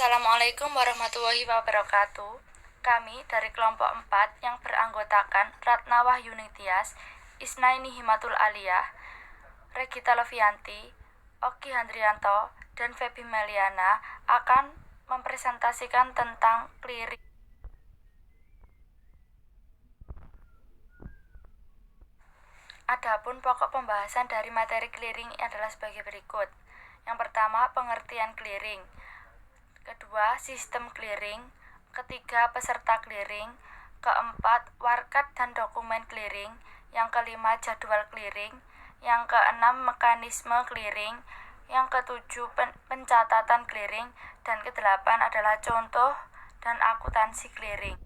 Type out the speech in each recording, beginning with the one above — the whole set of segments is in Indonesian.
Assalamualaikum warahmatullahi wabarakatuh. Kami dari kelompok 4 yang beranggotakan Ratna Wahyuni Tias, Isnaini Himatul Aliyah, Regita Lovianti, Oki Handrianto, dan Feby Meliana akan mempresentasikan tentang clearing. Adapun pokok pembahasan dari materi clearing adalah sebagai berikut. Yang pertama, pengertian clearing. Kedua, sistem clearing. Ketiga, peserta clearing. Keempat, warkat dan dokumen clearing. Yang kelima, jadwal clearing. Yang keenam, mekanisme clearing. Yang ketujuh, pencatatan clearing. Dan kedelapan adalah contoh dan akuntansi clearing.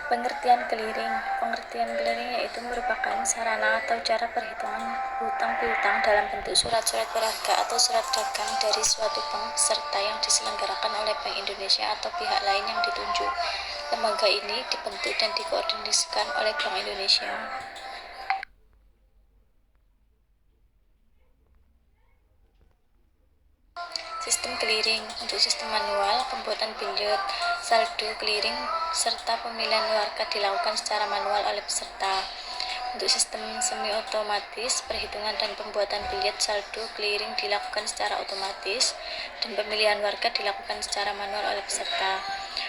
Pengertian clearing yaitu merupakan sarana atau cara perhitungan hutang piutang dalam bentuk surat-surat berharga atau surat dagang dari suatu bank peserta yang diselenggarakan oleh Bank Indonesia atau pihak lain yang ditunjuk. Lembaga ini dibentuk dan dikoordinasikan oleh Bank Indonesia. Sistem clearing. Untuk sistem manual, pembuatan billet, saldo clearing, serta pemilihan warkat dilakukan secara manual oleh peserta. Untuk sistem semi otomatis, perhitungan dan pembuatan billet saldo clearing dilakukan secara otomatis dan pemilihan warkat dilakukan secara manual oleh peserta.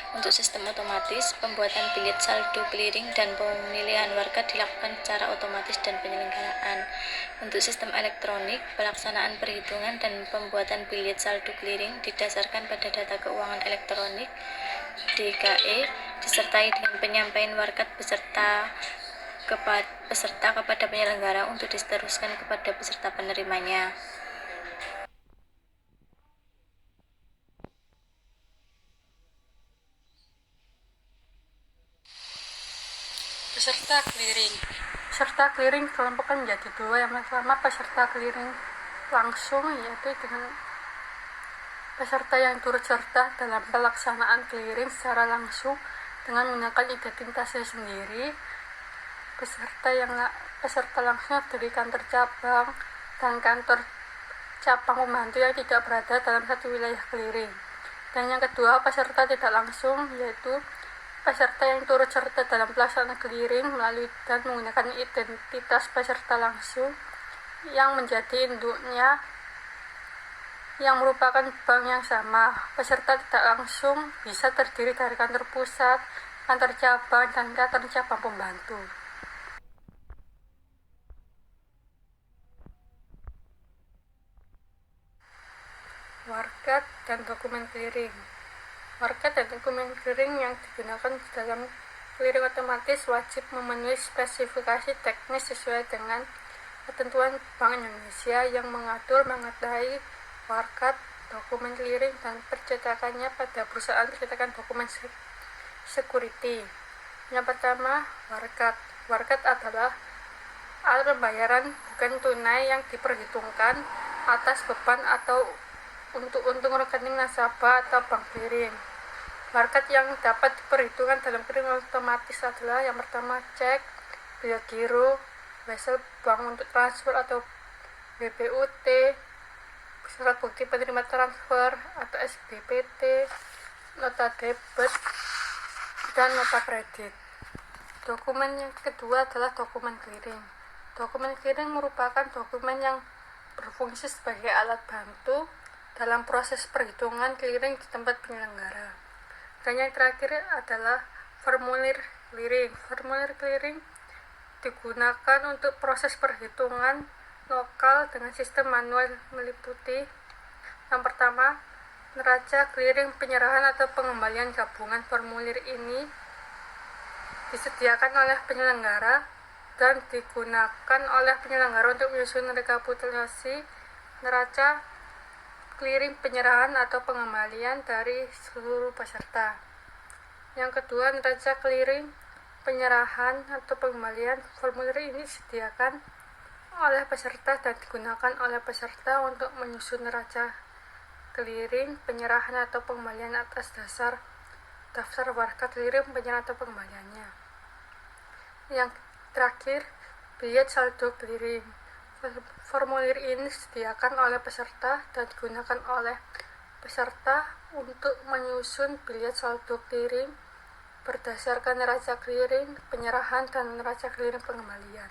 Untuk sistem otomatis, pembuatan billet saldo clearing dan pemilihan warkat dilakukan secara otomatis dan penyelenggaraan. Untuk sistem elektronik, pelaksanaan perhitungan dan pembuatan billet saldo clearing didasarkan pada data keuangan elektronik DKE disertai dengan penyampaian warkat peserta kepada penyelenggara untuk diteruskan kepada peserta penerimanya. Peserta clearing dikelompokkan menjadi dua. Yang pertama, peserta clearing langsung, yaitu dengan peserta yang turut serta dalam pelaksanaan clearing secara langsung dengan menggunakan identitasnya sendiri. Peserta langsung dari kantor cabang dan kantor cabang pembantu yang tidak berada dalam satu wilayah clearing. Dan yang kedua, peserta tidak langsung, yaitu peserta yang turut serta dalam pelaksanaan clearing melalui dan menggunakan identitas peserta langsung yang menjadi induknya yang merupakan bank yang sama. Peserta tidak langsung bisa terdiri dari kantor pusat, kantor cabang, dan kantor cabang pembantu. Warkat dan dokumen clearing. Warkat dan dokumen clearing yang digunakan dalam clearing otomatis wajib memenuhi spesifikasi teknis sesuai dengan ketentuan Bank Indonesia yang mengatur mengenai warkat, dokumen clearing, dan percetakannya pada perusahaan percetakan dokumen security. Yang pertama, warkat. Warkat adalah alat pembayaran bukan tunai yang diperhitungkan atas beban atau untuk untung rekening nasabah atau bank clearing. Warkat yang dapat diperhitungkan dalam clearing otomatis adalah yang pertama, cek, bill giro, wesel bank untuk transfer atau BPUT, surat bukti penerima transfer atau SBPT, nota debit, dan nota kredit. Dokumen yang kedua adalah dokumen clearing. Dokumen clearing merupakan dokumen yang berfungsi sebagai alat bantu dalam proses perhitungan clearing di tempat penyelenggara. Dan yang terakhir adalah formulir clearing. Formulir clearing digunakan untuk proses perhitungan lokal dengan sistem manual meliputi yang pertama, neraca clearing penyerahan atau pengembalian gabungan. Formulir ini disediakan oleh penyelenggara dan digunakan oleh penyelenggara untuk menyusun rekapitulasi neraca clearing penyerahan atau pengembalian dari seluruh peserta. Yang kedua, neraca clearing penyerahan atau pengembalian. Formulir ini disediakan oleh peserta dan digunakan oleh peserta untuk menyusun neraca clearing penyerahan atau pengembalian atas dasar daftar warkat clearing penyerahan atau pengembaliannya. Yang terakhir, bilet saldo clearing. Formulir ini disediakan oleh peserta dan digunakan oleh peserta untuk menyusun bilet saldo clearing berdasarkan neraca clearing penyerahan dan neraca clearing pengembalian.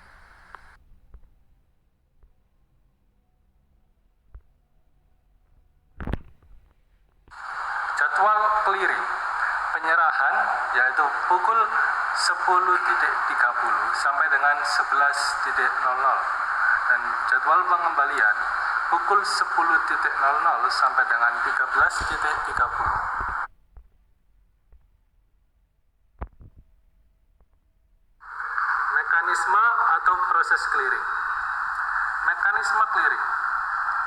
Jadwal clearing penyerahan yaitu pukul 10.30 sampai dengan 11.00 dan jadwal pengembalian pukul 10.00 sampai dengan 13.30. Mekanisme atau proses clearing. Mekanisme clearing.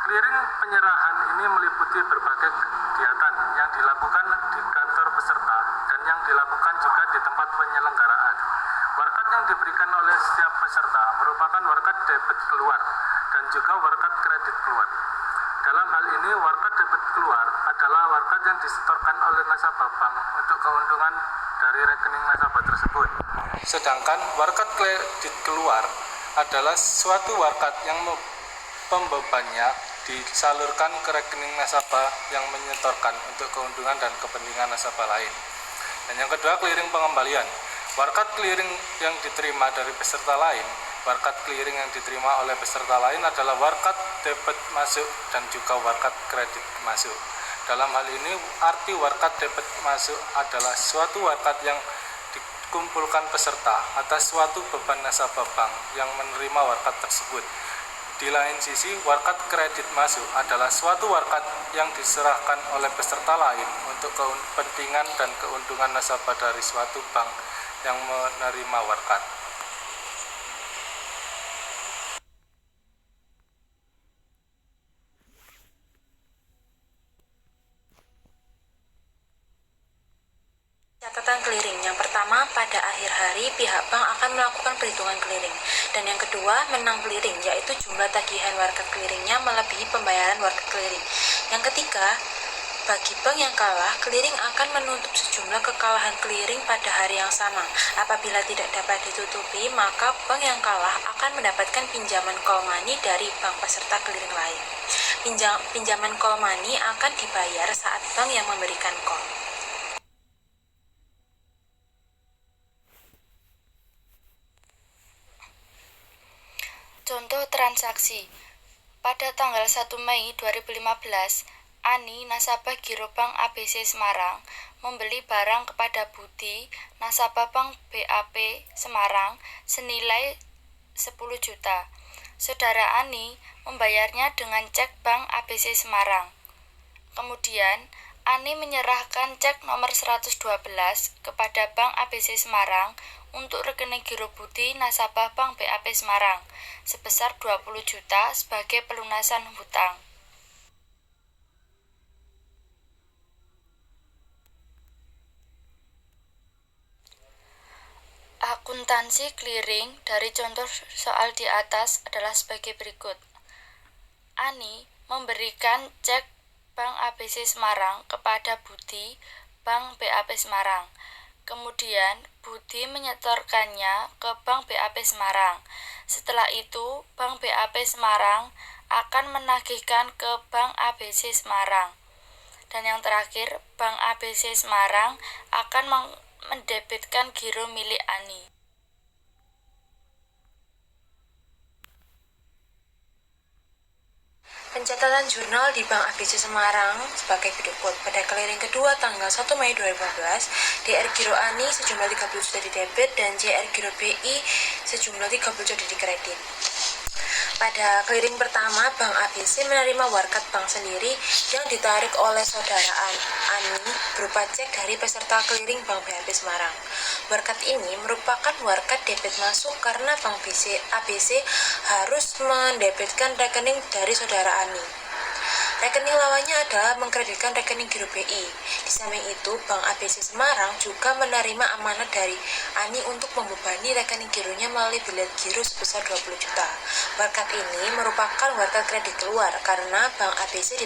Clearing penyerahan ini meliputi berbagai kegiatan yang dilakukan di kantor peserta dan yang dilakukan juga di tempat penyelenggaraan. Warkat yang diberikan oleh setiap peserta merupakan warkat debit keluar dan juga warkat kredit keluar. Dalam hal ini, warkat debit keluar adalah warkat yang disetorkan oleh nasabah bank untuk keuntungan dari rekening nasabah tersebut. Sedangkan warkat kredit keluar adalah suatu warkat yang pembebannya disalurkan ke rekening nasabah yang menyetorkan untuk keuntungan dan kepentingan nasabah lain. Dan yang kedua, clearing pengembalian. Warkat clearing yang diterima dari peserta lain, warkat clearing yang diterima oleh peserta lain adalah warkat debit masuk dan juga warkat kredit masuk. Dalam hal ini, arti warkat debit masuk adalah suatu warkat yang dikumpulkan peserta atas suatu beban nasabah bank yang menerima warkat tersebut. Di lain sisi, warkat kredit masuk adalah suatu warkat yang diserahkan oleh peserta lain untuk kepentingan dan keuntungan nasabah dari suatu bank yang menerima warkat. Catatan clearing. Yang pertama, pada akhir hari pihak bank akan melakukan perhitungan clearing. Dan yang kedua, menang clearing, yaitu jumlah tagihan warkat clearingnya melebihi pembayaran warkat clearing. Yang ketiga, bagi bank yang kalah, clearing akan menutup sejumlah kekalahan clearing pada hari yang sama. Apabila tidak dapat ditutupi, maka bank yang kalah akan mendapatkan pinjaman call money dari bank peserta clearing lain. Pinjaman call money akan dibayar saat bank yang memberikan call. Contoh transaksi. Pada tanggal 1 Mei 2015, Ani, nasabah Girobank ABC Semarang, membeli barang kepada Budi, nasabah Bank BAP Semarang, senilai 10 juta. Saudara Ani membayarnya dengan cek Bank ABC Semarang. Kemudian, Ani menyerahkan cek nomor 112 kepada Bank ABC Semarang untuk rekening giro Budi nasabah Bank BAP Semarang sebesar 20 juta sebagai pelunasan hutang. Akuntansi clearing dari contoh soal di atas adalah sebagai berikut. Ani memberikan cek Bank ABC Semarang kepada Budi, Bank BAP Semarang. Kemudian, Budi menyetorkannya ke Bank BAP Semarang. Setelah itu, Bank BAP Semarang akan menagihkan ke Bank ABC Semarang. Dan yang terakhir, Bank ABC Semarang akan mendebitkan giro milik Ani. Pencatatan jurnal di Bank ABC Semarang sebagai berikut. Pada clearing kedua tanggal 1 Mei 2015, DR Giro Ani sejumlah 30 juta di debit dan JR Giro BI sejumlah 30 juta di kredit. Pada clearing pertama, Bank ABC menerima warkat bank sendiri yang ditarik oleh saudara Ani berupa cek dari peserta clearing Bank BAP Semarang. Warkat ini merupakan warkat debit masuk karena Bank ABC harus mendebitkan rekening dari saudara Ani. Rekening lawannya adalah mengkreditkan rekening giro BI. Di samping itu, Bank ABC Semarang juga menerima amanat dari Ani untuk membebani rekening gironya melalui bilet giro sebesar 20 juta. Warkat ini merupakan warkat kredit keluar karena Bank ABC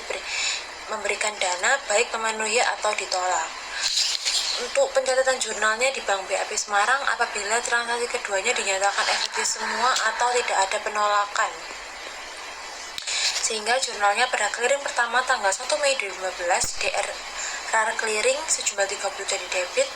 memberikan dana baik memenuhi atau ditolak. Untuk pencatatan jurnalnya di Bank BAP Semarang apabila transaksi keduanya dinyatakan efektif semua atau tidak ada penolakan. Sehingga jurnalnya pada clearing pertama tanggal 1 Mei 2015 DRR clearing sejumlah 30 juta di debit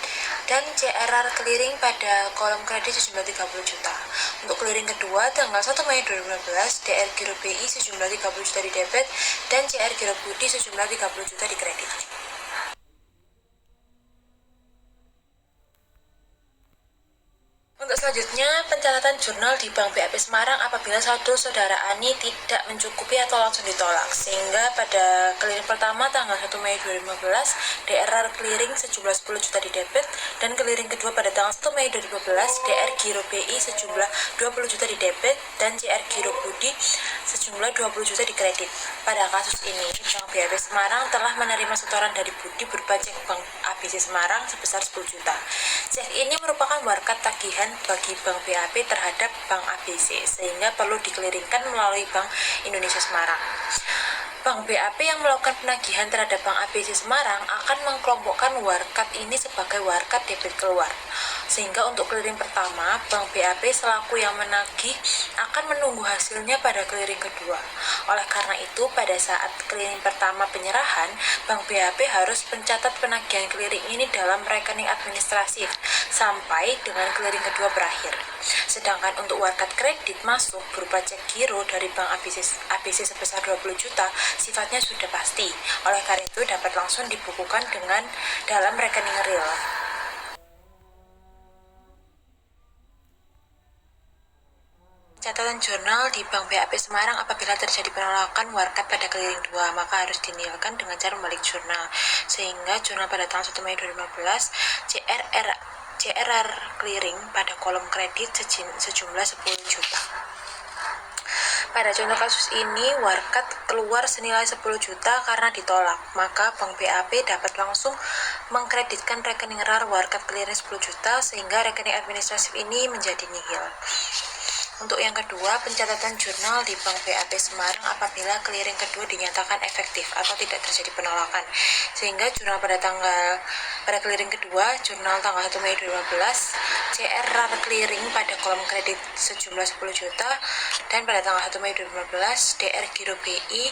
dan CRR clearing pada kolom kredit sejumlah 30 juta. Untuk clearing kedua tanggal 1 Mei 2015 DR Giro BI sejumlah 30 juta di debit dan CR Giro Budi sejumlah 30 juta di kredit. Untuk selanjutnya, pencatatan jurnal di Bank BAP Semarang apabila saldo saudara Ani tidak mencukupi atau langsung ditolak. Sehingga pada clearing pertama tanggal 1 Mei 2015, DRR clearing sejumlah 10 juta di debit dan clearing kedua pada tanggal 1 Mei 2015, DR Giro BI sejumlah 20 juta di debit dan CR Giro Budi sejumlah 20 juta di kredit. Pada kasus ini, Bank BAP Semarang telah menerima setoran dari Budi berupa cek Bank ABC Semarang sebesar 10 juta. Cek ini merupakan warkat tagihan bagi Bank BAP terhadap Bank ABC, sehingga perlu dikeliringkan melalui Bank Indonesia Semarang. Bank BAP yang melakukan penagihan terhadap Bank ABC Semarang akan mengkelompokkan warkat ini sebagai warkat debit keluar. Sehingga untuk clearing pertama, Bank BAP selaku yang menagih akan menunggu hasilnya pada clearing kedua. Oleh karena itu, pada saat clearing pertama penyerahan, Bank BAP harus mencatat penagihan clearing ini dalam rekening administrasi sampai dengan clearing kedua berakhir. Sedangkan untuk warkat kredit masuk berupa cek giro dari Bank ABC sebesar 20 juta sifatnya sudah pasti. Oleh karena itu dapat langsung dibukukan dengan dalam rekening real. Catatan jurnal di Bank BAP Semarang apabila terjadi penolakan warkat pada clearing 2, maka harus dinilaikan dengan cara membalik jurnal. Sehingga jurnal pada tanggal 1 Mei 2015 CRR clearing pada kolom kredit sejumlah 10 juta. Pada contoh kasus ini, warkat keluar senilai 10 juta karena ditolak, maka Bank BAP dapat langsung mengkreditkan rekening RAR warkat clearing 10 juta sehingga rekening administratif ini menjadi nihil. Untuk yang kedua, pencatatan jurnal di Bank BAP Semarang apabila clearing kedua dinyatakan efektif atau tidak terjadi penolakan. Sehingga jurnal pada clearing kedua, jurnal tanggal 1 Mei 2015, CRR clearing pada kolom kredit sejumlah 10 juta dan pada tanggal 1 Mei 2015, DR Giro BI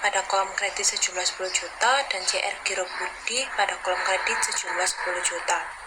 pada kolom kredit sejumlah 10 juta dan CR Giro Budi pada kolom kredit sejumlah 10 juta.